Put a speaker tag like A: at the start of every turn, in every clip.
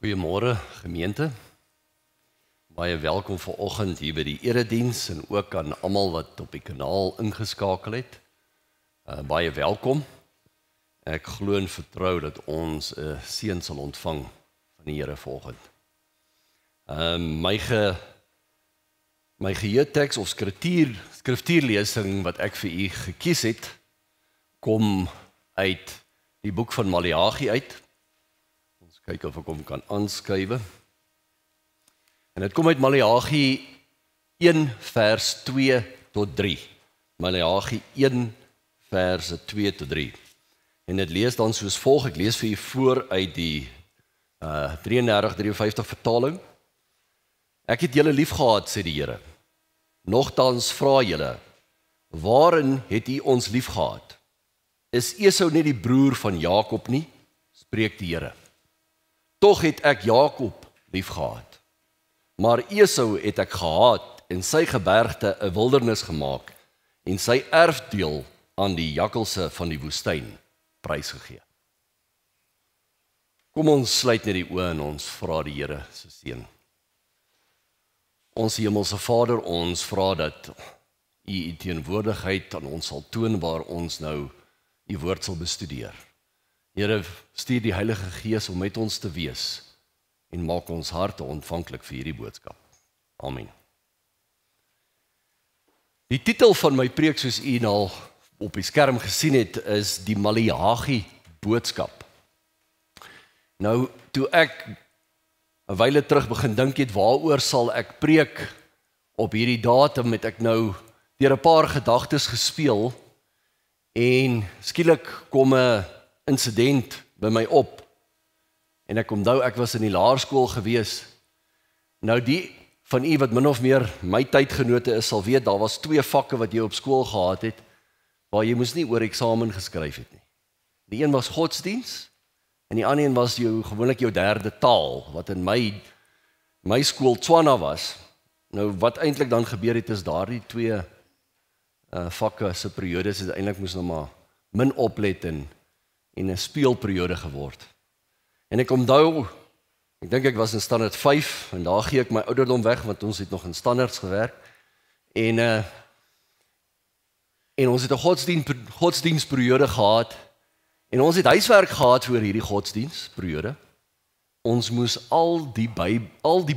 A: Goeiemôre gemeente. Baie welkom vanoggend hier by die erediens en ook aan almal wat op die kanaal ingeskakel het. Baie welkom. Ek glo en vertrou dat ons 'n seën sal ontvang van die Here vanoggend. My geheerteks of skriftuurlesing wat ek vir u gekies het, kom uit die boek van Maleagi uit. Kyk of ek hom kan aanskuiwe. En dit kom uit Maleagi 1 vers 2 tot 3. Maleagi 1 vers 2 tot 3. En dit lees dan soos volg. Ek lees vir u voor uit die 33-53 vertaling. Ek het julle lief gehad, sê die Here. Nogtans vra julle, waarin het u ons lief gehad? Is Esau nie die broer van Jakob nie? Spreek die Here. Tog het ek Jakob liefgehad, maar Esau het ek gehaat en sy gebergte 'n wildernis gemaak en sy erfdeel aan die jakkalse van die woestyn prysgegee. Kom ons sluit net die oë en ons vra die Here se seën. Ons hemelse Vader, ons vra dat u teenwoordigheid aan ons sal toon waar ons nou u woord sal bestudeer. Here, stuur die Heilige Gees om met ons te wees en maak ons harte ontvanklik vir hierdie boodskap. Amen. Die titel van my preek, soos u al op die skerm gesien het, is die Maleagi boodskap. Nou, toe ek 'n wyle terug begin dink het, waaroor sal ek preek op hierdie datum, het ek nou deur 'n paar gedagtes gespeel en skielik kom 'n insident by my op. En ek onthou ek was in die laerskool gewees. Nou die van u wat min of meer my tydgenote is, sal weet daar was 2 vakke wat jy op skool gehad het waar jy moes nie oor eksamen geskryf het nie. Die een was godsdiens en die ander een was gewoonlik jou derde taal, wat in my skool Tswana was. Nou wat eintlik dan gebeur het is daardie 2 vakke se periodes is eintlik moes nou maar min oplet en 'n speelperiode geword. En ek onthou, ek dink ek was in standaard 5 en daar gee ek my ouderdom weg want ons het nog in standaards gewerk. En ons het 'n godsdienstperiode gehad en ons het huiswerk gehad vir hierdie godsdienstperiode. Ons moes al die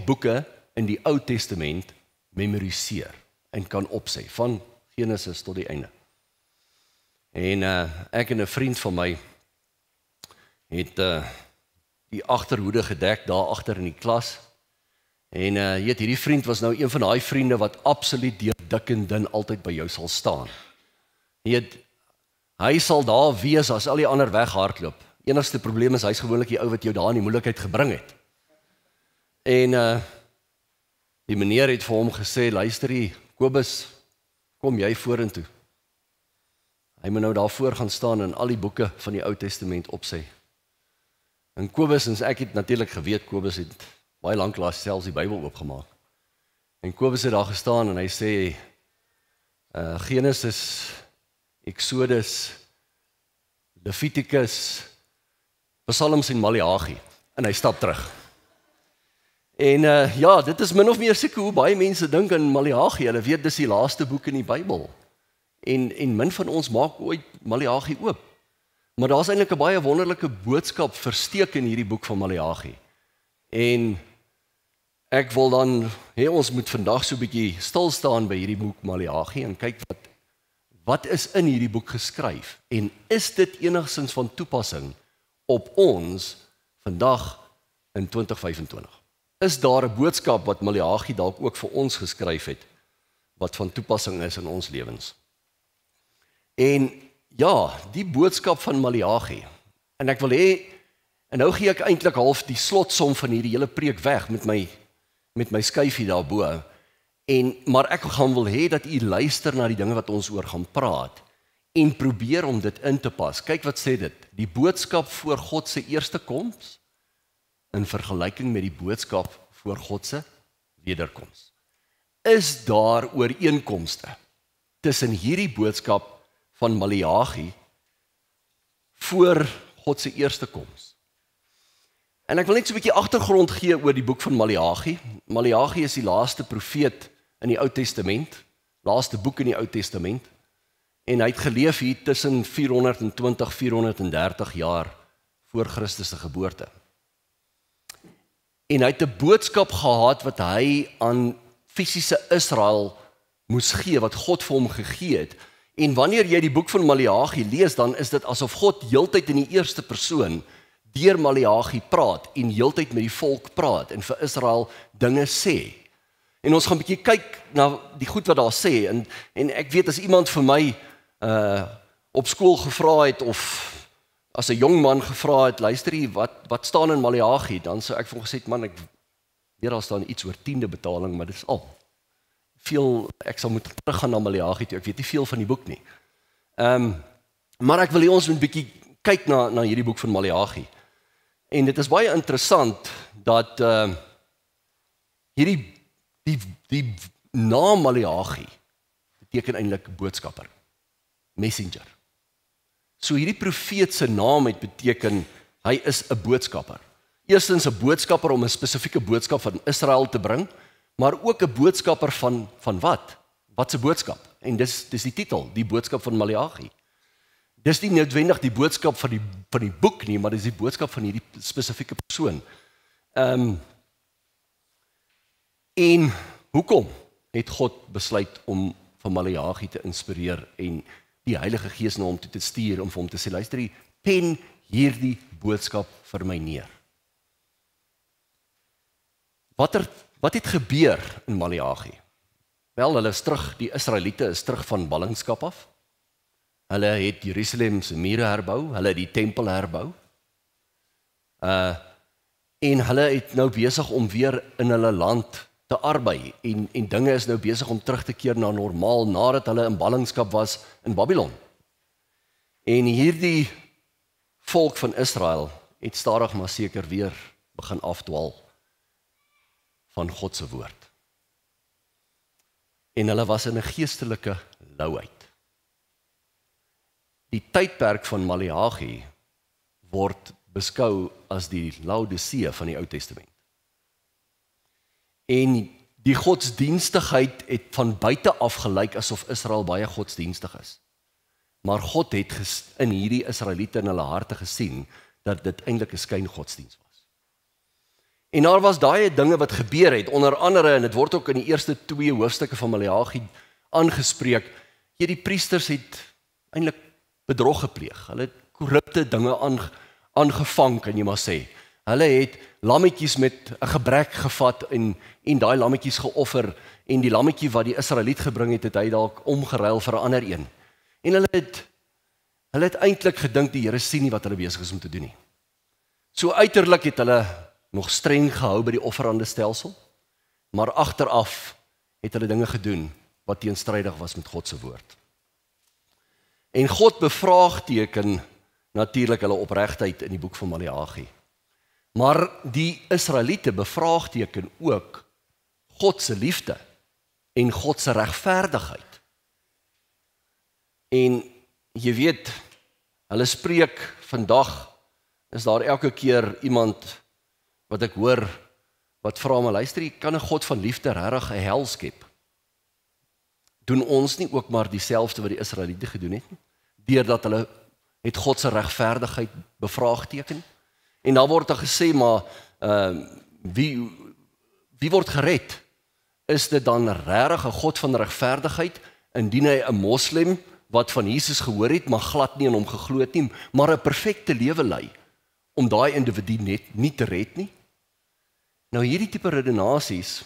A: boeke in die Ou Testament memoriseer en kan opsê van Genesis tot die einde. En ek en 'n vriend van my het die agterhoede gedek daar agter in die klas. En hierdie vriend was nou een van daai vriende wat absoluut deur dik en dun altyd by jou sal staan. Hy sal daar wees as al die ander weghardloop. Enigste probleem is hy's gewoonlik die ou wat jou daar in die moeilikheid gebring het. En die meneer het vir hom gesê, luister hier, Kobus, kom jy vorentoe. Hy moet nou daar voor gaan staan en al die boeke van die Ou Testament opsê. En Kobus, en ek het natuurlik geweet, Kobus het baie lanklaas selfs die Bybel oopgemaak. En Kobus het daar gestaan en hy sê, Genesis, Exodus, Levitikus, Psalms en Maleagi. En hy stap terug. En ja, dit is min of meer seker hoe baie mense dink aan Maleagi. Hulle weet dis die laaste boek in die Bybel. En min van ons maak ooit Maleagi oop. Maar daar's eintlik 'n baie wonderlike boodskap versteek in hierdie boek van Maleagi. En ek wil dan ons moet vandag so 'n bietjie stil staan by hierdie boek Maleagi en kyk wat is in hierdie boek geskryf en is dit enigstens van toepassing op ons vandag in 2025? Is daar 'n boodskap wat Maleagi dalk ook vir ons geskryf het wat van toepassing is in ons lewens? En ja, die boodskap van Maleagi. En ek wil en nou gee ek eintlik half die slotsom van hierdie hele preek weg met my skyfie daarbo. Maar ek wil dat u luister na die dinge wat ons oor gaan praat en probeer om dit in te pas. Kyk wat sê dit. Die boodskap voor God se eerste koms in vergelyking met die boodskap voor God se wederkoms. Is daar ooreenkomste tussen hierdie boodskap van Maleagi voor God se eerste koms? En ek wil net so 'n bietjie agtergrond gee oor die boek van Maleagi. Maleagi is die laaste profeet in die Ou Testament, laaste boek in die Ou Testament. En hy het geleef hier tussen 420-430 jaar voor Christus se geboorte. En hy het 'n boodskap gehad wat hy aan fisiese Israel moes gee, wat God vir hom gegee het. En wanneer jy die boek van Maleagi lees, dan is dit asof God heeltyd in die eerste persoon deur Maleagi praat en heeltyd met die volk praat en vir Israel dinge sê. En ons gaan 'n bietjie kyk na die goed wat daar sê. En ek weet as iemand vir my op skool gevra het of as 'n jong man gevra het, luister hier, wat staan in Maleagi, dan sou ek vir hom gesê het, man, ek weet daar staan iets oor 10de betaling, maar dis al. Ek sal moet teruggaan na Maleagi toe, ek weet nie veel van die boek nie. Maar ek wil hê ons moet 'n bietjie kyk na hierdie boek van Maleagi. En dit is baie interessant dat die naam Maleagi beteken eintlik boodskapper, messenger. So hierdie profeet se naam het beteken, hy is 'n boodskapper. Eerstens 'n boodskapper om 'n spesifieke boodskap van Israel te bring, maar ook 'n boodskapper van wat? Wat se boodskap? En dis die titel, die boodskap van Maleagi. Dis nie noodwendig die boodskap van die boek nie, maar dis die boodskap van hierdie spesifieke persoon. En hoekom het God besluit om van Maleagi te inspireer en die Heilige Gees na hom toe te stuur om vir hom te sê, luister hier, pen hierdie boodskap vir my neer. Wat het gebeur in Maleagi? Wel, hulle is terug, die Israeliete is terug van ballingskap af. Hulle het Jerusalem se mure herbou, hulle het die tempel herbou. En hulle het nou besig om weer in hulle land te arbei en dinge is nou besig om terug te keer na normaal nadat hulle in ballingskap was in Babylon. En hierdie volk van Israel het stadig maar seker weer begin afdwaal van God se woord. En hulle was in 'n geestelike louheid. Die tydperk van Maleagi word beskou as die Laodicea van die Ou Testament. En die godsdienstigheid het van buite af gelyk asof Israel baie godsdienstig is. Maar God het in hierdie Israeliete in hulle harte gesien dat dit eintlik 'n skyngodsdienst was. En daar was daai dinge wat gebeur het, onder andere, en dit word ook in die eerste 2 hoofstukke van Maleagi aangespreek, die priesters het eintlik bedrog gepleeg. Hulle het korrupte dinge aangevang, kan jy maar sê. Hulle het lammetjies met 'n gebrek gevat en daai lammetjies geoffer en die lammetjie wat die Israeliet gebring het hy dalk omgeruil vir 'n ander een. En hulle het eintlik gedink die Here sien nie wat hulle besig is om te doen nie. So uiterlik het hulle nog streng gehou by die offerande stelsel, maar agteraf het hulle dinge gedoen wat teenstrydig was met God se woord. En God bevraagteken natuurlik hulle opregtheid in die boek van Maleagi. Maar die Israeliete bevraagteken ook God se liefde en God se regverdigheid. En jy weet, hulle spreek vandag, is daar elke keer iemand wat ek hoor, wat vra my, luister, kan 'n God van liefde regtig 'n hel skep? Doen ons nie ook maar dieselfde wat die Israeliete gedoen het nie? Deurdat hulle het God se regverdigheid bevraagteken? En dan word daar gesê, maar wie word gered? Is dit dan regtig 'n God van regverdigheid, indien hy 'n moslim wat van Jesus gehoor het, maar glad nie in hom geglo het nie, maar 'n perfekte lewe lei, om daai individu net nie te red nie? Nou hierdie tipe redenasies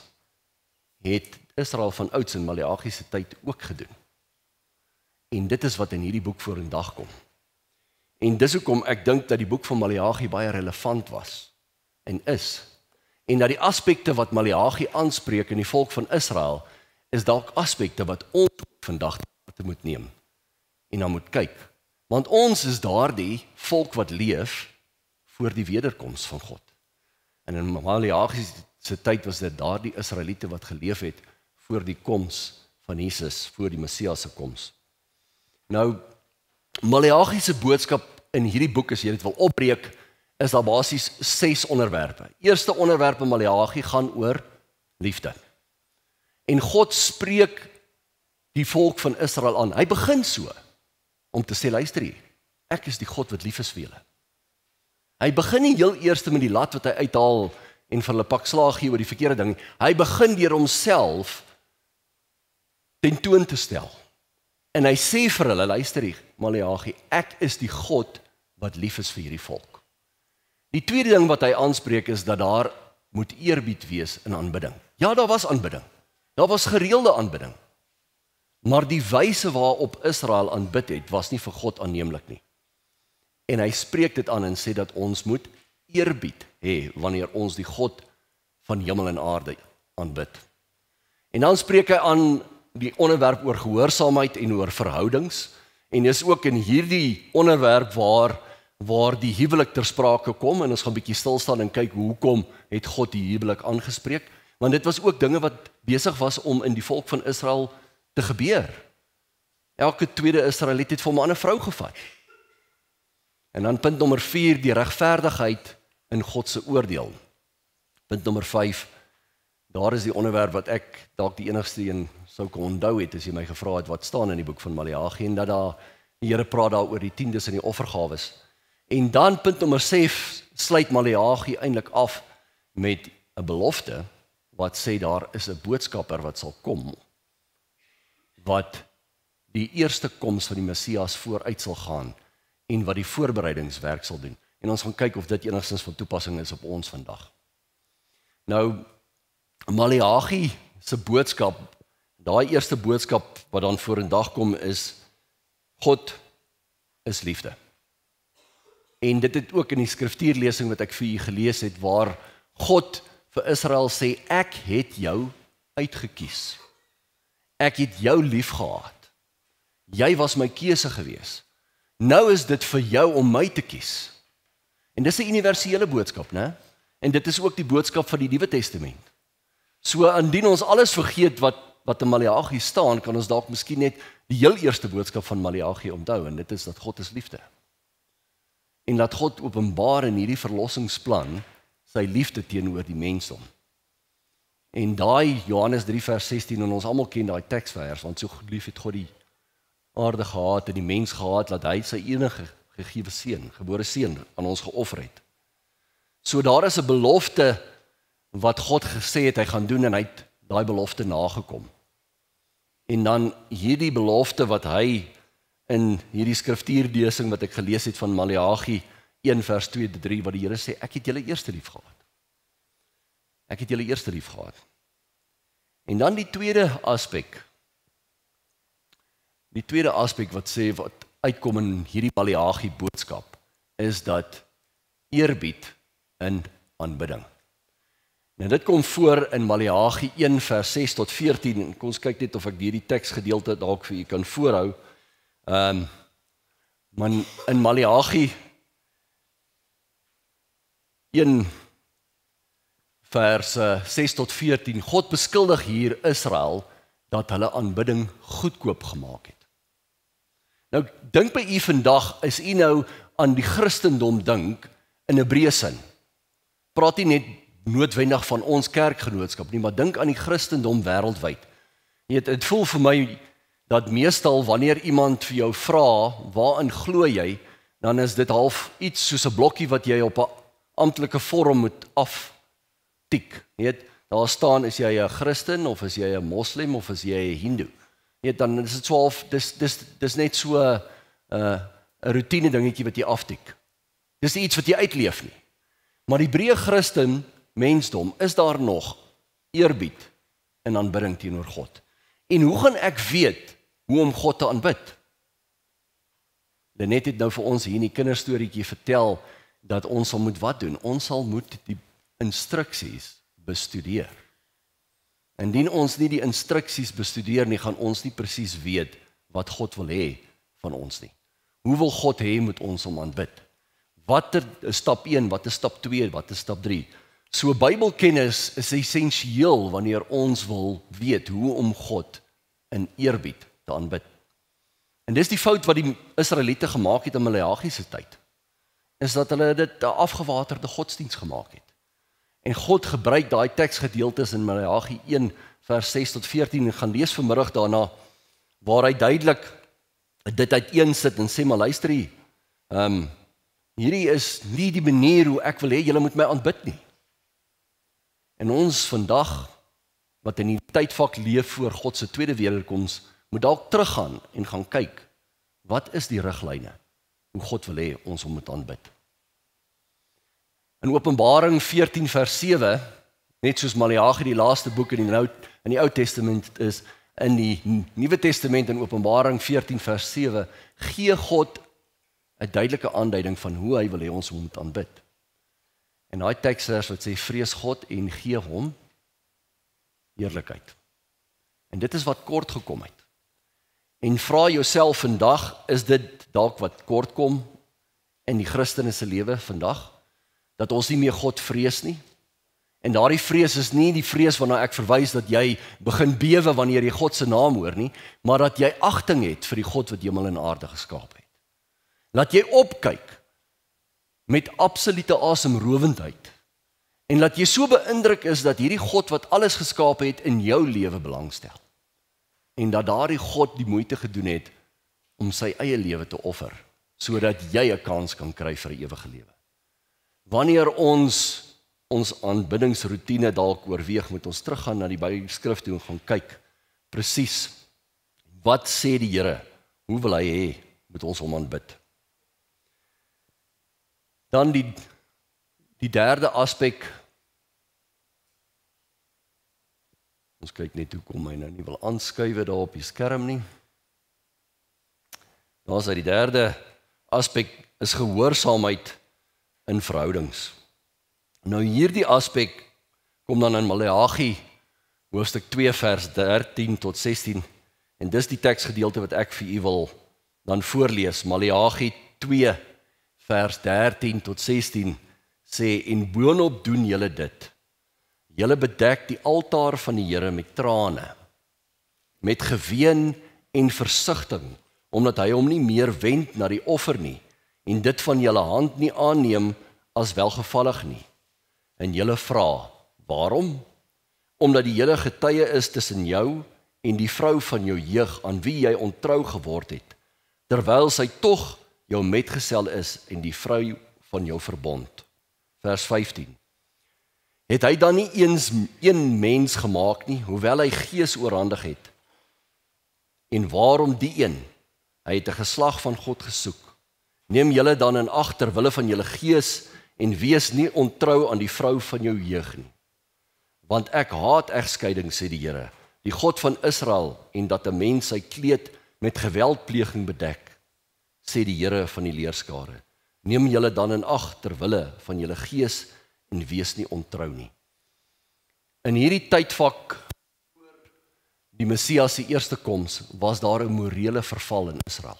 A: het Israel van ouds in Maleagi se tyd ook gedoen. En dit is wat in hierdie boek vorendag kom. En dis hoekom ek dink dat die boek van Maleagi baie relevant was en is. En dat die aspekte wat Maleagi aanspreek in die volk van Israel is dalk aspekte wat ons vandag te moet neem en dan moet kyk. Want ons is daardie volk wat leef voor die wederkoms van God. En in Maleagi se tyd was dit daardie Israeliete wat geleef het voor die koms van Jesus, voor die Messias se koms. Nou, Maleagi se boodskap in hierdie boek, as jy dit wil opbreek, is daar basies 6 onderwerpe. Eerste onderwerp in Maleagi gaan oor liefde. En God spreek die volk van Israel aan. Hy begin so, om te sê, luister hier, ek is die God wat lief is vir julle. Hy begin nie heel eerste met die lat wat hy uithaal en vir hulle pak slaag gee oor die verkeerde ding. Hy begin deur homself tentoon te stel. En hy sê vir hulle, luister hier, Maleagi, ek is die God wat lief is vir hierdie volk. Die tweede ding wat hy aanspreek is dat daar moet eerbied wees in aanbidding. Ja, daar was aanbidding. Daar was gereelde aanbidding. Maar die wyse waarop Israel aanbid het, was nie vir God aanneemlik nie. En hy spreek dit aan en sê dat ons moet eerbied hê wanneer ons die God van hemel en aarde aanbid. En dan spreek hy aan die onderwerp oor gehoorsaamheid en oor verhoudings. En dis ook in hierdie onderwerp waar die huwelik ter sprake kom, en ons gaan 'n bietjie stil staan en kyk hoekom het God die huwelik aangespreek, want dit was ook dinge wat besig was om in die volk van Israel te gebeur. Elke tweede Israeliet het vir 'n ander vrou gevat. En dan punt nommer 4, die regverdigheid in God se oordeel. Punt nommer 5, daar is die onderwerp wat ek dalk die enigste een sou kon onthou het as jy my gevra het wat staan in die boek van Maleagi, en dat daar die Here praat daar oor die tiendes en die offergawes. En dan punt nommer 6 sluit Maleagi eintlik af met 'n belofte wat sê daar is 'n boodskapper wat sal kom, wat die eerste koms van die Messias vooruit sal gaan en wat die voorbereidingswerk sal doen. En ons gaan kyk of dit enigstens van toepassing is op ons vandag. Nou, Maleagi se boodskap, daai eerste boodskap wat dan vorendag kom is, God is liefde. En dit het ook in die skriftuurlesing wat ek vir u gelees het, waar God vir Israel sê, ek het jou uitgekies. Ek het jou lief gehad. Jy was my keuse gewees. Nou is dit vir jou om my te kies. En dis 'n universele boodskap, né? En dit is ook die boodskap van die Nuwe Testament. So indien ons alles vergeet wat in Maleagi staan, kan ons dalk miskien net die heel eerste boodskap van Maleagi onthou, en dit is dat God is liefde. En dat God openbaar in hierdie verlossingsplan sy liefde teenoor die mensdom. En daai Johannes 3 vers 16, en ons almal ken daai teksvers, want so lief het God die aarde gehad en die mens gehad, dat hy sy enige gegewe seun, gebore seun, aan ons geoffer het. So daar is 'n belofte wat God gesê het hy gaan doen, en hy het daai belofte nagekom. En dan hierdie belofte wat hy in hierdie skriftuurlesing wat ek gelees het van Maleagi 1 vers 2-3, wat die Here sê, ek het julle eerste lief gehad. Ek het julle eerste lief gehad. En dan die tweede aspek wat sê, wat uitkom in hierdie Maleagi boodskap, is dat eerbied in aanbidding. Nou dit kom voor in Maleagi 1 vers 6-14, en kom ons kyk net of ek hierdie teksgedeelte dalk vir u kan voorhou. Maar in Maleagi 1 vers 6-14, God beskuldig hier Israel dat hulle aanbidding goedkoop gemaak het. Nou, dink by u vandag, is u nou aan die Christendom dink in 'n breë sin. Praat nie net noodwendig van ons kerkgenootskap nie, maar dink aan die Christendom wêreldwyd. Dit voel vir my dat meestal wanneer iemand vir jou vra, waarin glo jy, dan is dit half iets soos 'n blokkie wat jy op 'n amptelike vorm moet aftik. Daar staan, is jy 'n Christen, of is jy 'n moslim, of is jy 'n hindoe. Dan is dit so half, dis net so 'n routine dingetjie wat jy aftik. Dis nie iets wat jy uitleef nie. Maar die breë Christen mensdom, is daar nog eerbied en aanbidding teenoor God. En hoe gaan ek weet hoe om God te aanbid? Lenet het nou vir ons hier in die kinderstorietjie vertel dat ons sal moet wat doen? Ons sal moet die instruksies bestudeer. Indien ons nie die instruksies bestudeer nie, gaan ons nie presies weet wat God wil hê van ons nie. Hoe wil God hê moet ons hom aanbid? Wat is stap 1, wat is stap 2, wat is stap 3? So Bybelkennis is essensieel wanneer ons wil weet hoe om God in eerbied te aanbid. En dis die fout wat die Israeliete gemaak het in Maleagi se tyd. is dat hulle dit 'n afgewaterde godsdiens gemaak het. En God gebruik daai teksgedeeltes in Maleagi 1 vers 6 tot 14 en gaan lees vanmiddag daarna, waar hy duidelik dit uiteensit en sê, maar luister hier, hierdie is nie die manier hoe ek wil hê julle moet my aanbid nie. En ons vandag, wat in die tydvak leef voor God se tweede wederkoms, moet dalk teruggaan en gaan kyk, wat is die riglyne, hoe God wil hê ons hom moet aanbid. In Openbaring 14 vers 7, net soos Maleagi die laaste boek in die Ou Testament is, in die Nuwe Testament in Openbaring 14 vers 7, gee God 'n duidelike aanduiding van hoe hy wil hê ons hom moet aanbid. En daai teksvers wat sê, vrees God en gee hom eerlikheid. En dit is wat kort gekom het. En vra jouself vandag, is dit dalk wat kort kom in die Christene se lewe vandag? Dat ons nie meer God vrees nie? En daardie vrees is nie die vrees waarna ek verwys dat jy begin bewe wanneer jy God se naam hoor nie, maar dat jy agting het vir die God wat hemel en aarde geskaap het. Laat jy opkyk met absolute asemrowendheid en laat jy so beïndruk is dat hierdie God wat alles geskaap het in jou lewe belangstel. En dat daardie God die moeite gedoen het om sy eie lewe te offer, sodat jy 'n kans kan kry vir 'n ewige lewe. Wanneer ons aanbiddingsroetine dalk oorweeg, moet ons teruggaan na die Bybelskrif toe en gaan kyk presies wat sê die Here, hoe wil hy hê moet ons hom aanbid. Dan die derde aspek. Ons kyk net hoe kom hy nou nie wil aanskuif daar op die skerm nie. Daar is die derde aspek is gehoorsaamheid in verhoudings. Nou hierdie aspek kom dan in Maleagi hoofstuk 2 vers 13 tot 16 en dis die teksgedeelte wat ek vir u wil dan voorlees. Maleagi 2 vers 13 tot 16 sê, en boonop doen julle dit. Julle bedek die altaar van die Here met trane, met geween en versigtiging, omdat hy hom nie meer wend na die offer nie, en dit van julle hand nie aanneem as welgevallig nie. En julle vra, waarom? Omdat die Here getuie is tussen jou en die vrou van jou jeug aan wie jy ontrou geword het, terwyl sy tog jou metgesel is en die vrou van jou verbond. Vers 15. Het hy dan nie eens een mens gemaak nie, hoewel hy gees oorhandig het? En waarom die een? Hy het 'n geslag van God gesoek. Neem julle dan in ag ter wille van julle gees en wees nie ontrou aan die vrou van jou jeug nie. Want ek haat egskeiding, sê die Here, die God van Israel, en dat 'n mens sy kleed met geweldpleging bedek, sê die Here van die leerskare. Neem julle dan in ag ter wille van julle gees en wees nie ontrou nie. In hierdie tydvak voor die Messias se eerste koms was daar 'n morele verval in Israel.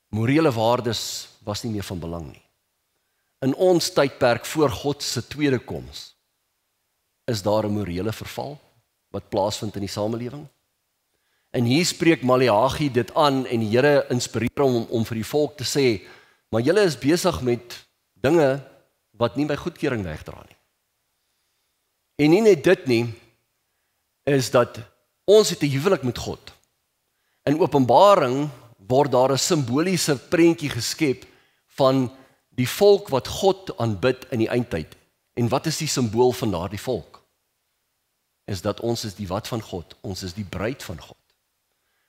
A: Morele waardes was nie meer van belang nie. In ons tydperk voor God se tweede koms is daar 'n morele verval wat plaasvind in die samelewing. En hier spreek Maleagi dit aan en die Here inspireer hom om vir die volk te sê, maar julle is besig met dinge wat nie by goedkeuring wegdra nie. En nie net dit nie, is dat ons het 'n huwelik met God. In Openbaring word daar 'n simboliese prentjie geskep van die volk wat God aanbid in die eindtyd. En wat is die simbool van daardie volk? Is dat ons is die wat van God, ons is die bruid van God.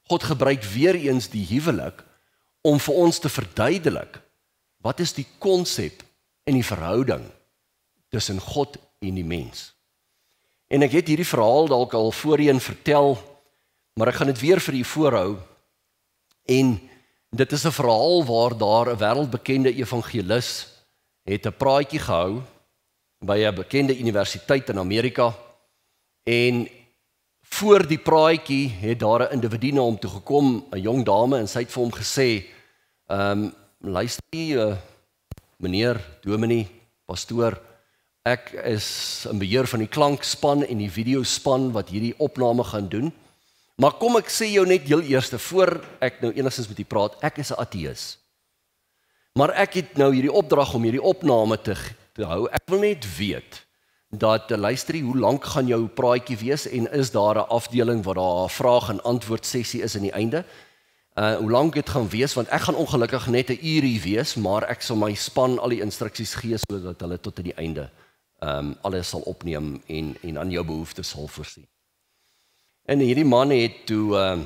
A: God gebruik weer eens die huwelik om vir ons te verduidelik wat is die konsep en die verhouding tussen God en die mens. En ek het hierdie verhaal dalk al voorheen vertel, maar ek gaan dit weer vir u voorhou. En dit is 'n verhaal waar daar 'n wêreldbekende evangelis het 'n praatjie gehou by 'n bekende universiteit in Amerika. En voor die praatjie het daar 'n individu na hom toe gekom, 'n jong dame, en sy het vir hom gesê, luister, meneer, dominee, pastoor, ek is in beheer van die klankspan en die videospan wat hierdie opname gaan doen. Maar kom ek sê jou net heel eerste, voor ek nou enigstens met u praat, ek is 'n ateïs. Maar ek het nou hierdie opdrag om hierdie opname te hou. Ek wil net weet dat, luister hoe lank gaan jou praatjie wees en is daar 'n afdeling waar daar 'n vraag en antwoord sessie is aan die einde? Hoe lank dit gaan wees, want ek gaan ongelukkig net 'n uur hier wees, maar ek sal my span al die instruksies gee sodat hulle tot aan die einde alles sal opneem en aan jou behoeftes sal voorsien. En hierdie man het toe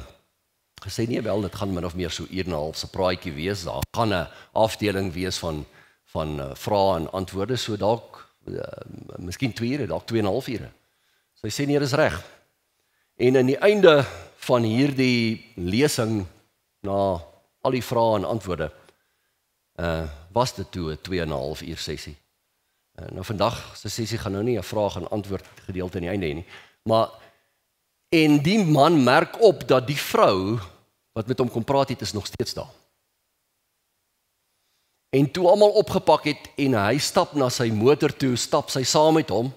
A: gesê, nee wel, dit gaan min of meer so 1 uur en 'n half se praatjie wees, daar gaan 'n afdeling wees van vrae en antwoorde, so dalk miskien 2 ure, dalk 2,5 ure. So hy sê nee, dis reg. En aan die einde van hierdie lesing, na al die vrae en antwoorde, was dit toe 'n 2,5 uur sessie. Nou vandag se sessie gaan nou nie 'n vraag en antwoord gedeelte aan die einde hê nie, maar en die man merk op dat die vrou wat met hom kom praat het, is nog steeds daar. En toe almal opgepak het en hy stap na sy motor toe, stap sy saam met hom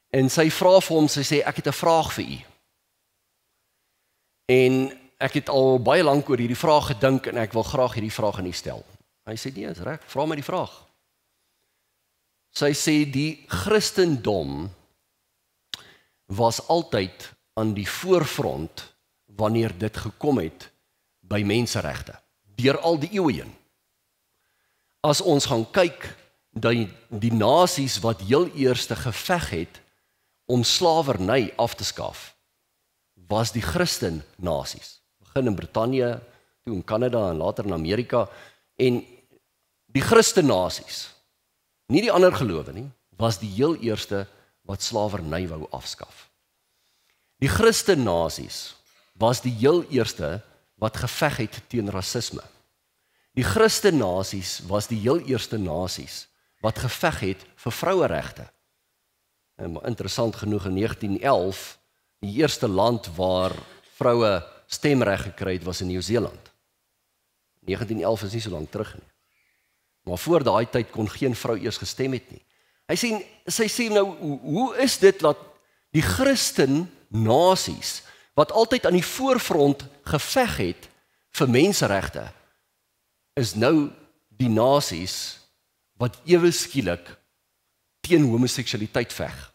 A: en sy vra vir hom, sy sê, ek het 'n vraag vir u. En ek het al baie lank oor hierdie vraag gedink en ek wil graag hierdie vraag aan u stel. Hy sê, nee, is reg, vra my die vraag. Sy sê, die Christendom was altyd aan die voorfront wanneer dit gekom het by menseregte, deur al die eeue heen. As ons gaan kyk, die nasies wat heel eerste geveg het om slawerny af te skaf, was die Christen nasies. Begin in Brittanje, toe in Kanada en later in Amerika, en die Christen nasies, nie die ander gelowe nie, was die heel eerste wat slawerny wou afskaf. Die Christen nasies was die heel eerste wat geveg het teen rasisme. Die Christen nasies was die heel eerste nasies wat geveg het vir vroueregte. En interessant genoeg in 1911, die eerste land waar vroue stemreg gekry het was in Nieu-Seeland. 1911 is nie so lank terug nie. Maar voor daai tyd kon geen vrou eers gestem het nie. Sy sê nou, hoe is dit dat die Christen nasies wat altyd aan die voorfront geveg het vir menseregte, is nou die nasies wat ewe skielik teen homoseksualiteit veg.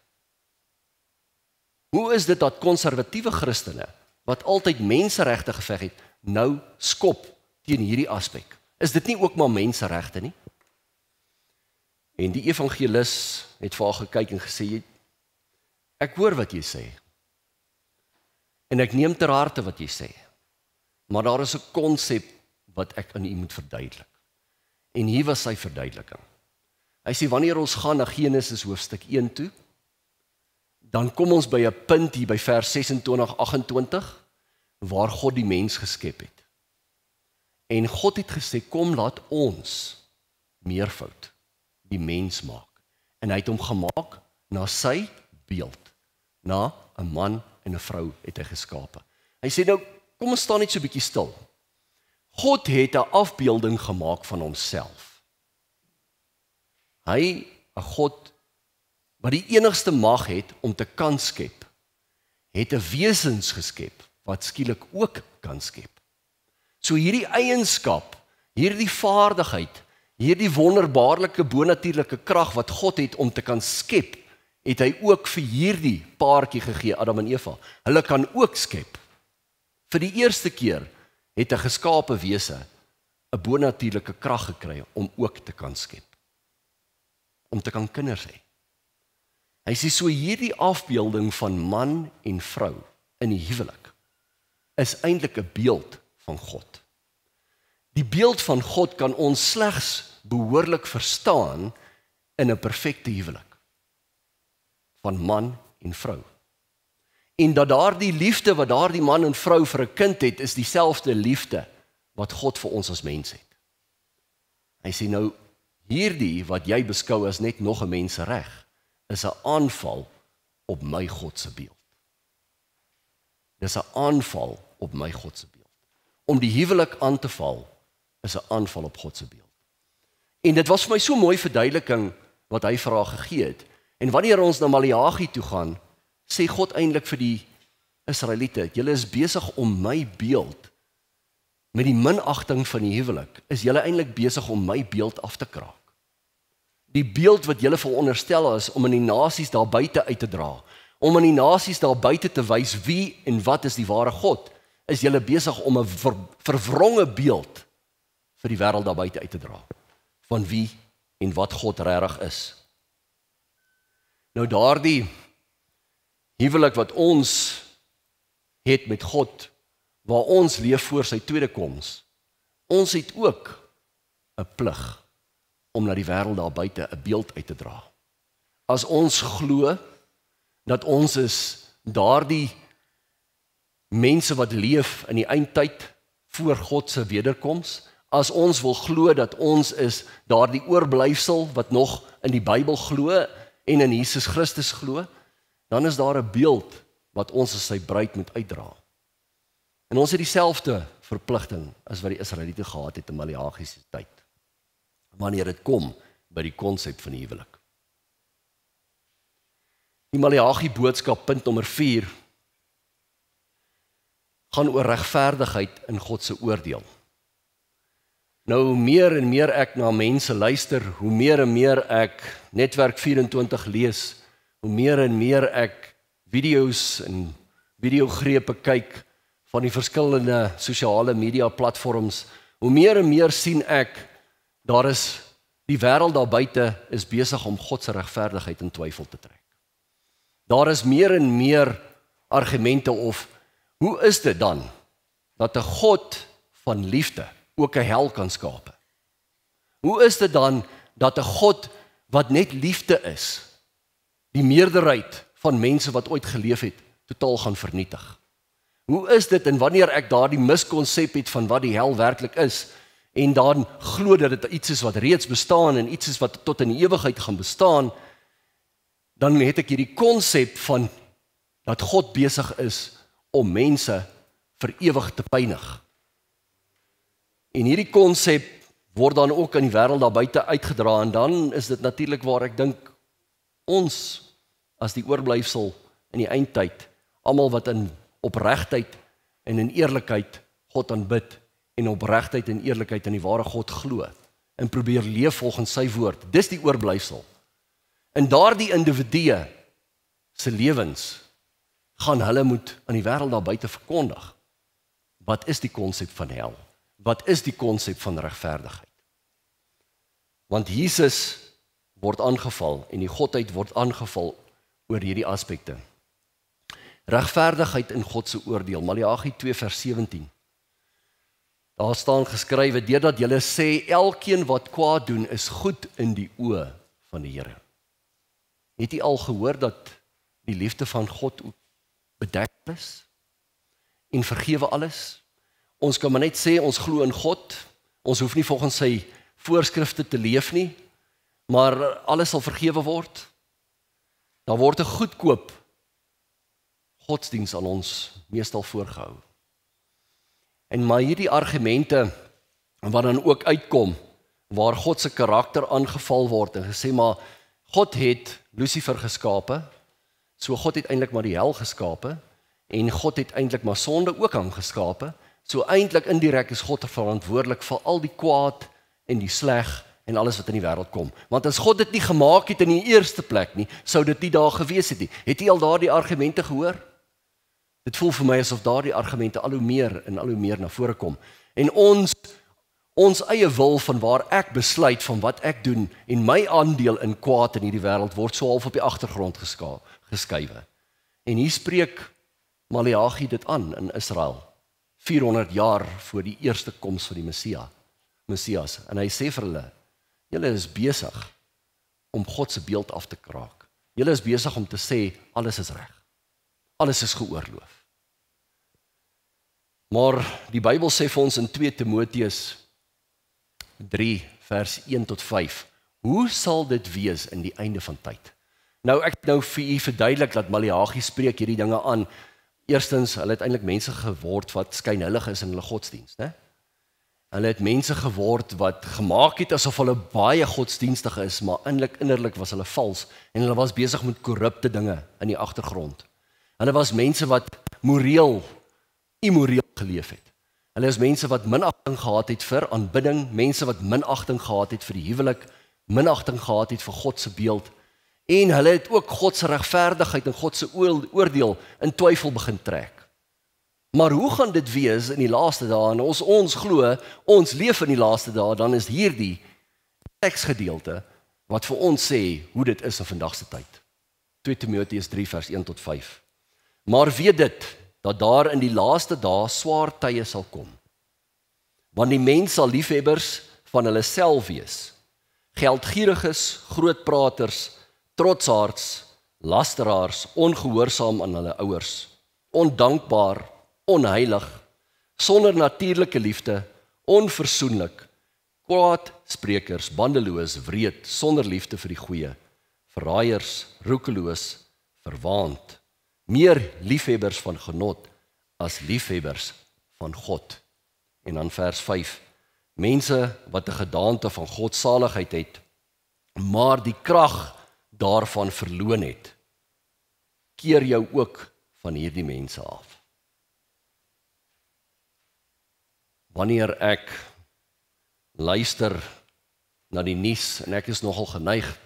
A: Hoe is dit dat konservatiewe Christene wat altyd menseregte geveg het, nou skop teen hierdie aspek? Is dit nie ook maar menseregte nie? En die evangelis het vir haar gekyk en gesê, ek hoor wat jy sê, en ek neem ter harte wat jy sê, maar daar is 'n konsep wat ek aan u moet verduidelik. En hier was sy verduideliking. Hy sê, wanneer ons gaan na Genesis hoofstuk 1 toe, dan kom ons by 'n punt hier by vers 26-28, waar God die mens geskep het. En God het gesê, kom laat ons meervoud die mens maak. En hy het hom gemaak na sy beeld. Na 'n man en 'n vrou het hy geskape. Hy sê nou, kom ons staan net so 'n bietjie stil. God het 'n afbeelding gemaak van homself. Hy, 'n God wat die enigste mag het om te kan skep, het 'n wesens geskep wat skielik ook kan skep. So hierdie eienskap, hierdie vaardigheid, hierdie wonderbaarlike bonatuurlike krag wat God het om te kan skep, het hy ook vir hierdie paartjie gegee, Adam en Eva. Hulle kan ook skep. Vir die eerste keer het 'n geskape wese 'n bonatuurlike krag gekry om ook te kan skep. Om te kan kinders hê. Hy sê so hierdie afbeelding van man en vrou in die huwelik is eintlik 'n beeld van God. Die beeld van God kan ons slegs behoorlik verstaan in 'n perfekte huwelik van man en vrou. En dat daardie liefde wat daardie man en vrou vir 'n kind het, is dieselfde liefde wat God vir ons as mens het. Hy sê nou, hierdie wat jy beskou as net nog 'n mensereg, is 'n aanval op my God se beeld. Dis 'n aanval op my God se beeld. Om die huwelik aan te val, is 'n aanval op God se beeld. En dit was vir my so mooi verduideliking wat hy vir haar gegee het. En wanneer ons na Maleagi toe gaan, sê God eintlik vir die Israeliete, julle is besig om my beeld met die minagting van die huwelik, is julle eintlik besig om my beeld af te kraak. Die beeld wat julle veronderstel is om in die nasies daar buite uit te dra, om in die nasies daar buite te wys wie en wat is die ware God, is julle besig om 'n verwronge beeld vir die wêreld daar buite uit te dra, van wie en wat God regtig is. Nou daardie huwelik wat ons het met God, waar ons leef voor sy tweede koms, ons het ook 'n plig om na die wêreld daar buite 'n beeld uit te dra. As ons glo dat ons is daardie mense wat leef in die eindtyd voor God se wederkoms, as ons wil glo dat ons is daardie oorblyfsel wat nog in die Bybel glo en in Jesus Christus glo, dan is daar 'n beeld wat ons as sy bruid moet uitdra. En ons het dieselfde verpligting as wat die Israeliete gehad het in Maleagi se tyd, wanneer dit kom by die konsep van die huwelik. Die Maleagi boodskap, punt nommer 4, gaan oor regverdigheid in God se oordeel. Nou, hoe meer en meer ek na mense luister, hoe meer en meer ek Netwerk 24 lees, hoe meer en meer ek video's en videogrepe kyk van die verskillende sosiale media platforms, hoe meer en meer sien ek, daar is die wêreld daar buite is besig om God se regverdigheid in twyfel te trek. Daar is meer en meer argumente of, hoe is dit dan, dat 'n God van liefde ook 'n hel kan skape? Hoe is dit dan, dat 'n God wat net liefde is, die meerderheid van mense wat ooit geleef het, totaal gaan vernietig? Hoe is dit, en wanneer ek daardie miskonsep het van wat die hel werklik is, en dan glo dat dit iets is wat reeds bestaan, en iets is wat tot in die ewigheid gaan bestaan, dan het ek hierdie konsep van, dat God besig is, om mense vir ewig te pynig. En hierdie konsep word dan ook in die wêreld daar buite uitgedra, en dan is dit natuurlik waar ek dink, ons, as die oorblyfsel in die eindtyd, almal wat in opregtheid en in eerlikheid God aanbid, en opregtheid en eerlikheid in die ware God glo, en probeer leef volgens sy woord, dis die oorblyfsel. En daardie individue se lewens, gaan hulle moet aan die wêreld daar buite verkondig. Wat is die konsep van hel? Wat is die konsep van regverdigheid? Want Jesus word aangeval, en die Godheid word aangeval oor hierdie aspekte. Regverdigheid in God se oordeel, Maleagi 2 vers 17. Daar staan geskrywe, deurdat julle sê, elkeen wat kwaad doen is goed in die oë van die Here. Het jy al gehoor dat die liefde van God bedek is en vergewe alles? Ons kan maar net sê, ons glo in God, ons hoef nie volgens sy voorskrifte te leef nie, maar alles sal vergewe word. Daar word 'n goedkoop godsdiens aan ons meestal voorgehou. En maar hierdie argumente wat dan ook uitkom, waar God se karakter aangeval word en gesê, maar God het Lucifer geskape, so God het eintlik maar die hel geskape, en God het eintlik maar sonde ook aangeskape, so eintlik indirek is God verantwoordelik vir al die kwaad en die sleg en alles wat in die wêreld kom. Want as God dit nie gemaak het in die eerste plek nie, sou dit nie daar gewees het nie. Het jy al daardie argumente gehoor? Dit voel vir my asof daardie argumente al hoe meer en al hoe meer na vore kom. En ons eie wil van waar ek besluit van wat ek doen en my aandeel in kwaad in hierdie wêreld word so half op die agtergrond geskuiwe. En hier spreek Maleagi dit aan in Israel, 400 jaar voor die eerste koms van die Messias. En hy sê vir hulle, julle is besig om God se beeld af te kraak. Julle is besig om te sê, alles is reg. Alles is geoorloof. Maar die Bybel sê vir ons in 2 Timoteus 3 vers 1 tot 5, hoe sal dit wees in die einde van tyd? Nou ek het nou vir u verduidelik dat Maleagi spreek hierdie dinge aan. Eerstens, hulle het eintlik mense geword wat skynheilig is in hulle godsdienst, né? Hulle het mense geword wat gemaak het asof hulle baie godsdienstig is, maar innerlik was hulle vals en hulle was besig met korrupte dinge in die agtergrond. Hulle was mense wat immoreel geleef het. Hulle is mense wat minagting gehad het vir aanbidding, mense wat minagting gehad het vir die huwelik, minagting gehad het vir God se beeld, en hulle het ook God se regverdigheid en God se oordeel in twyfel begin trek. Maar hoe gaan dit wees in die laaste dae? En ons glo, ons leef in die laaste dae, dan is hierdie teksgedeelte wat vir ons sê hoe dit is in vandag se tyd. 2 Timoteus 3 vers 1 tot 5. Maar weet dit, dat daar in die laaste dae swaar tye sal kom. Want die mens sal liefhebbers van hulle self wees, geldgieriges, grootpraters, trotsaards, lasteraars, ongehoorsaam aan hulle ouers, ondankbaar, onheilig, sonder natuurlike liefde, onversoenlik, kwaadsprekers, bandeloos, wreed, sonder liefde vir die goeie, verraaiers, roekeloos, verwaand, meer liefhebbers van genot as liefhebbers van God. En dan vers 5, mense wat 'n gedaante van godsaligheid het, maar die krag daarvan verloon het, keer jou ook van hierdie mense af. Wanneer ek luister na die nuus, en ek is nogal geneig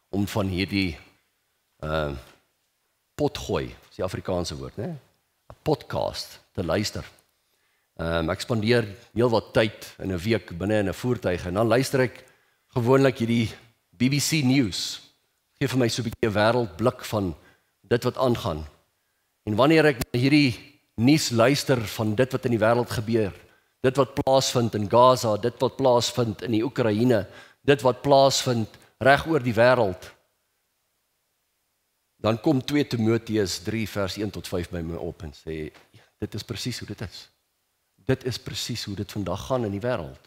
A: om van hierdie potgooi, is die Afrikaanse woord, né? 'n podcast te luister. Ek spandeer heel wat tyd in 'n week binne in 'n voertuig, en dan luister ek gewoonlik hierdie BBC News. Gee vir my so 'n bietjie 'n wêreldblik van dit wat aangaan. En wanneer ek na hierdie nuus luister van dit wat in die wêreld gebeur, dit wat plaasvind in Gaza, dit wat plaasvind in die Oekraïne, dit wat plaasvind reg oor die wêreld, dan kom 2 Timoteus 3 vers 1 tot 5 by my op en sê, dit is presies hoe dit is. Dit is presies hoe dit vandag gaan in die wêreld.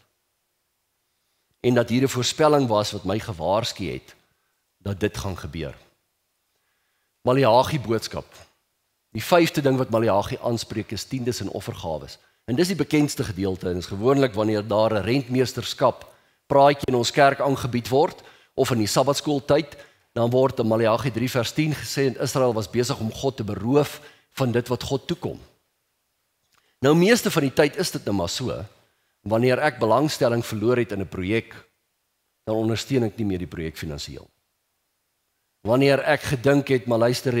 A: En dat hier 'n voorspelling was wat my gewaarsku het, dat dit gaan gebeur. Maleagi boodskap. Die 5de ding wat Maleagi aanspreek is tiendes en offergawes. En dis die bekendste gedeelte, en is gewoonlik wanneer daar 'n rentmeesterskap praatjie in ons kerk aangebied word, of in die Sabbatskooltyd, dan word in Maleagi 3 vers 10 gesê, en Israel was besig om God te beroof van dit wat God toekom. Nou meeste van die tyd is dit nou maar so, wanneer ek belangstelling verloor het in 'n projek, dan ondersteun ek nie meer die projek finansiëel. Wanneer ek gedink het, maar luister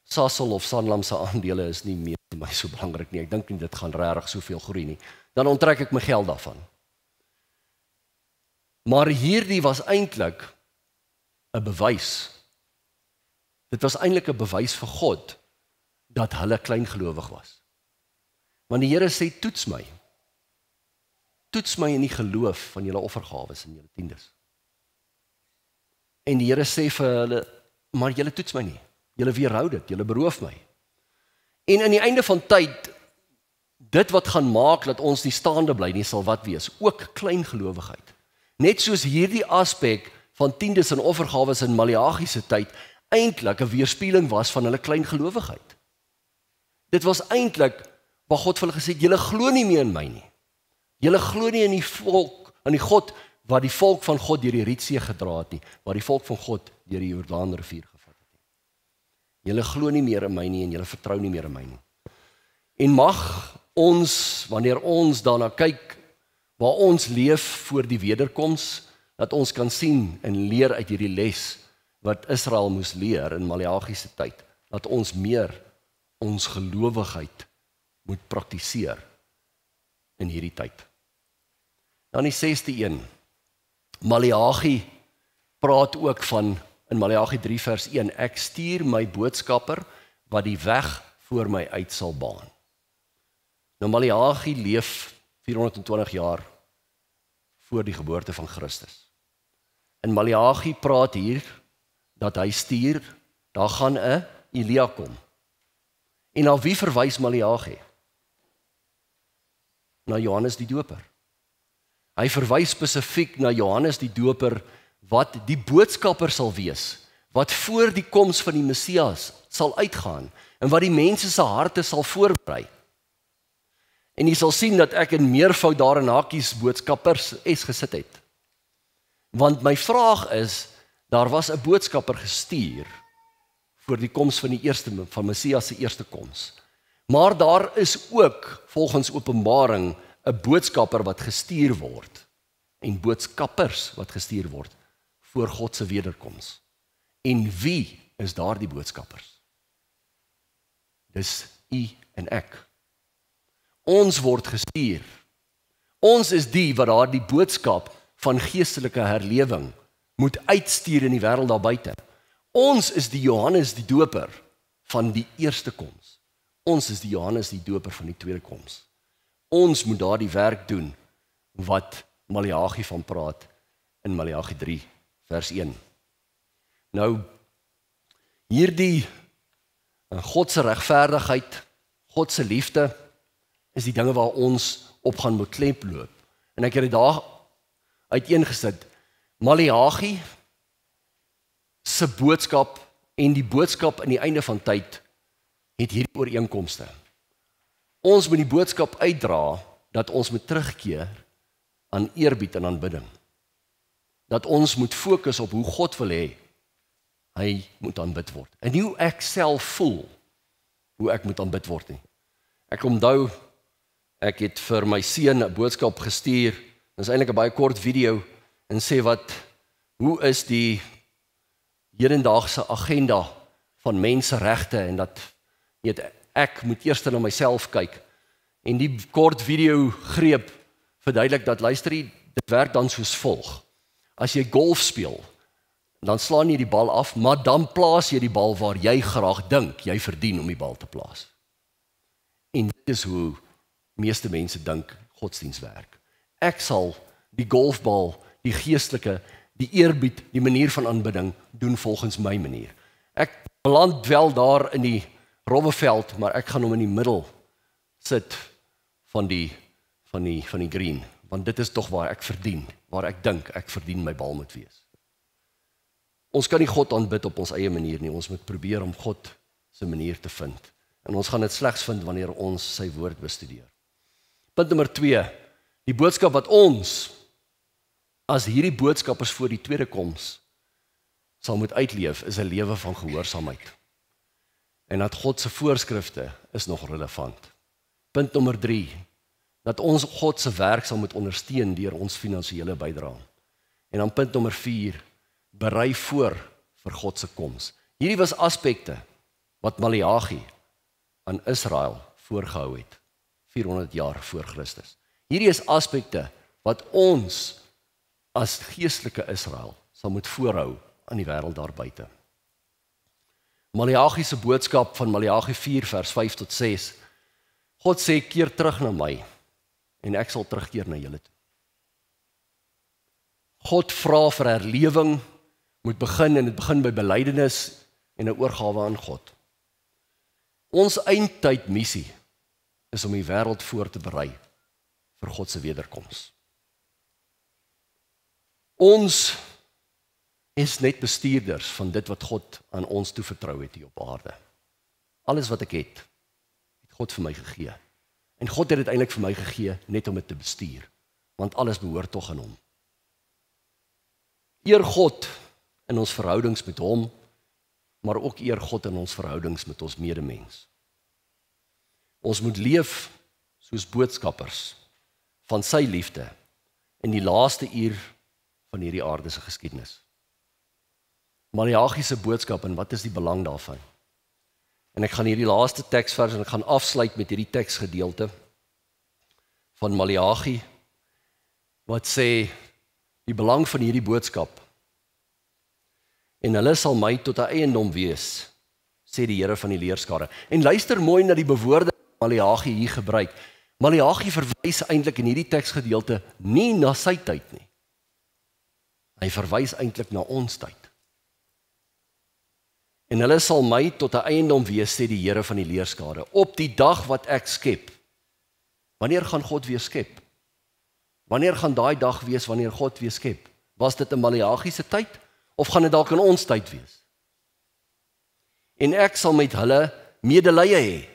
A: Sasol of Sanlam se aandele is nie meer vir my so belangrik nie, ek dink nie dit gaan regtig soveel groei nie, dan onttrek ek my geld daarvan. Maar hierdie was eintlik 'n bewys. Dit was eintlik 'n bewys vir God dat hulle kleingelowig was. Want die Here sê, toets my. Toets my in die geloof van julle offergawes en julle tiendes. En die Here sê vir hulle, maar julle toets my nie. Julle weerhou dit, julle beroof my. En in die einde van tyd, dit wat gaan maak dat ons nie staande bly nie, sal wat wees? Ook kleingelowigheid. Net soos hierdie aspek van tiendes en offergawes in Maleagi se tyd eintlik 'n weerspieëling was van hulle kleingelowigheid. Dit was eintlik waar God vir hulle gesê het, julle glo nie meer in my nie. Julle glo nie in die volk, in die God wat die volk van God deur die Rietsee gedra het nie, wat die volk van God deur die Jordaanrivier gevat het nie. Julle glo nie meer in my nie en julle vertrou nie meer in my nie. En mag ons, wanneer ons daarna kyk, waar ons leef voor die wederkoms, dat ons kan sien en leer uit hierdie les wat Israel moes leer in Maleagi se tyd, dat ons meer ons gelowigheid moet praktiseer in hierdie tyd. Dan die 6de een. Maleagi praat ook van, in Maleagi 3 vers 1, ek stuur my boodskapper wat die weg voor my uit sal baan. Nou Maleagi leef 420 jaar voor die geboorte van Christus. En Maleagi praat hier dat hy stuur, daar gaan 'n Elia kom. En na wie verwys Maleagi? Na Johannes die Doper. Hy verwys spesifiek na Johannes die Doper wat die boodskapper sal wees, wat voor die koms van die Messias sal uitgaan en wat die mense se harte sal voorberei. En jy sal sien dat ek in meervoud daar in hakies boodskappers gesit het. Want my vraag is, daar was 'n boodskapper gestuur voor die koms van die eerste van Messias se eerste koms. Maar daar is ook, volgens Openbaring, 'n boodskapper wat gestuur word, en boodskappers wat gestuur word, voor God se wederkoms. En wie is daardie boodskappers? Dis u en ek. Ons word gestuur. Ons is die wat daardie boodskap van geestelike herlewing moet uitstuur in die wêreld daar buite. Ons is die Johannes die Doper van die eerste koms. Ons is die Johannes die Doper van die tweede koms. Ons moet daardie werk doen wat Maleagi van praat in Maleagi 3 vers 1. Nou, hierdie God se regverdigheid, God se liefde, is die dinge waar ons op gaan moet klemloop. En ek het dit daar uiteengesit. Maleagi se boodskap en die boodskap aan die einde van tyd het hierdie ooreenkomste. Ons moet die boodskap uitdra dat ons moet terugkeer aan eerbied en aanbidding. Dat ons moet fokus op hoe God wil hê hy moet aanbid word. En nie hoe ek self voel hoe ek moet aanbid word nie. Ek onthou, ek het vir my seun 'n boodskap gestuur. Dit is eintlik 'n baie kort video en sê hoe is die hedendaagse agenda van menseregte en dat ek moet eers na myself kyk. En die kort video greep verduidelik dat luister jy, dit werk dan soos volg. As jy golf speel, dan slaan jy die bal af, maar dan plaas jy die bal waar jy graag dink jy verdien om die bal te plaas. En dit is hoe meeste mense dink godsdienst werk. Ek sal die golfbal, die geestelike, die eerbied, die manier van aanbidding doen volgens my manier. Ek land wel daar in die rowwe veld, maar ek gaan hom in die middel sit van die green, want dit is tog waar ek verdien, waar ek dink ek verdien my bal moet wees. Ons kan nie God aanbid op ons eie manier nie, ons moet probeer om God se manier te vind. En ons gaan dit slegs vind wanneer ons sy woord bestudeer. Punt nommer 2, die boodskap wat ons, as hierdie boodskappers voor die tweede koms, sal moet uitleef, is 'n lewe van gehoorsaamheid. En dat God se voorskrifte is nog relevant. Punt nommer 3, dat ons God se werk sal moet ondersteun deur ons finansiële bydrae. En dan punt nommer 4, berei voor vir God se koms. Hierdie was aspekte wat Maleagi aan Israel voorgehou het, 400 jaar voor Christus. Hierdie is aspekte wat ons as geestelike Israel sal moet voorhou aan die wêreld daar buite. Maleagi se boodskap van Maleagi 4 vers 5 tot 6. God sê, keer terug na my en ek sal terugkeer na julle toe. God vra vir herlewing, moet begin en dit begin by belydenis en 'n oorgawe aan God. Ons eindtyd missie is om die wêreld voor te berei vir God se wederkoms. Ons is net bestuurders van dit wat God aan ons toevertrou het hier op aarde. Alles wat ek het God vir my gegee. En God het dit eintlik vir my gegee net om dit te bestuur, want alles behoort tog aan hom. Eer God in ons verhoudings met hom, maar ook eer God in ons verhoudings met ons medemens. Ons moet leef soos boodskappers van sy liefde in die laaste uur van hierdie aardse geskiedenis. Maleagi se boodskap en wat is die belang daarvan? En ek gaan hierdie laaste teksvers en ek gaan afsluit met hierdie teksgedeelte van Maleagi wat sê die belang van hierdie boodskap. En hulle sal my tot 'n eiendom wees, sê die Here van die leerskare. En luister mooi na die bewoorde Maleagi hier gebruik. Maleagi verwys eintlik in hierdie teksgedeelte nie na sy tyd nie. Hy verwys eintlik na ons tyd. En hulle sal my tot 'n eiendom wees, sê die Here van die leerskare, op die dag wat ek skep. Wanneer gaan God weer skep? Wanneer gaan daai dag wees wanneer God weer skep? Was dit in Maleagi se tyd of gaan dit dalk in ons tyd wees? En ek sal met hulle medelee hê,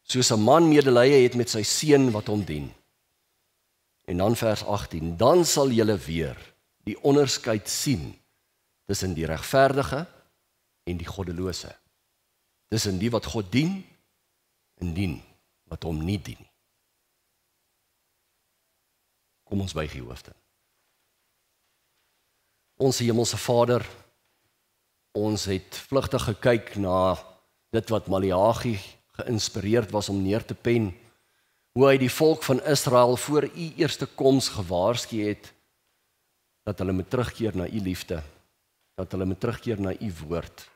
A: soos 'n man medelee het met sy seun wat hom dien. En dan vers 18, dan sal julle weer die onderskeid sien tussen die regverdige en die goddelose, tussen die wat God dien en dien wat hom nie dien nie. Kom ons buig die hoofde. Ons hemelse Vader, ons het vlugtig gekyk na dit wat Maleagi geïnspireerd was om neer te pen, hoe hy die volk van Israel voor u eerste koms gewaarsku het, dat hulle moet terugkeer na u liefde, dat hulle moet terugkeer na u woord,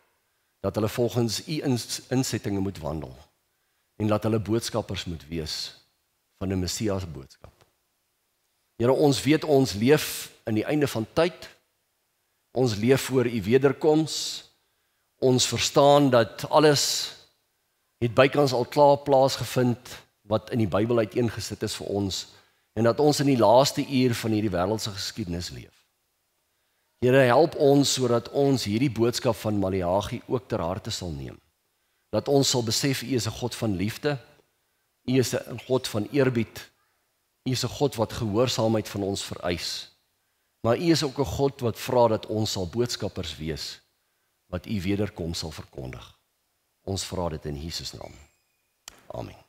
A: dat hulle volgens u insettinge moet wandel, en dat hulle boodskappers moet wees van 'n Messias boodskap. Here, ons weet ons leef in die einde van tyd, ons leef voor u wederkoms, ons verstaan dat alles het bykans al klaar plaasgevind wat in die Bybel uiteengesit is vir ons, en dat ons in die laaste uur van hierdie wêreldse geskiedenis leef. Here, help ons sodat ons hierdie boodskap van Maleagi ook ter harte sal neem. Dat ons sal besef, u is 'n God van liefde, u is 'n God van eerbied, u is 'n God wat gehoorsaamheid van ons vereis. Maar u is ook 'n God wat vra dat ons sal boodskappers wees, wat u wederkoms sal verkondig. Ons vra dit in Jesus naam. Amen.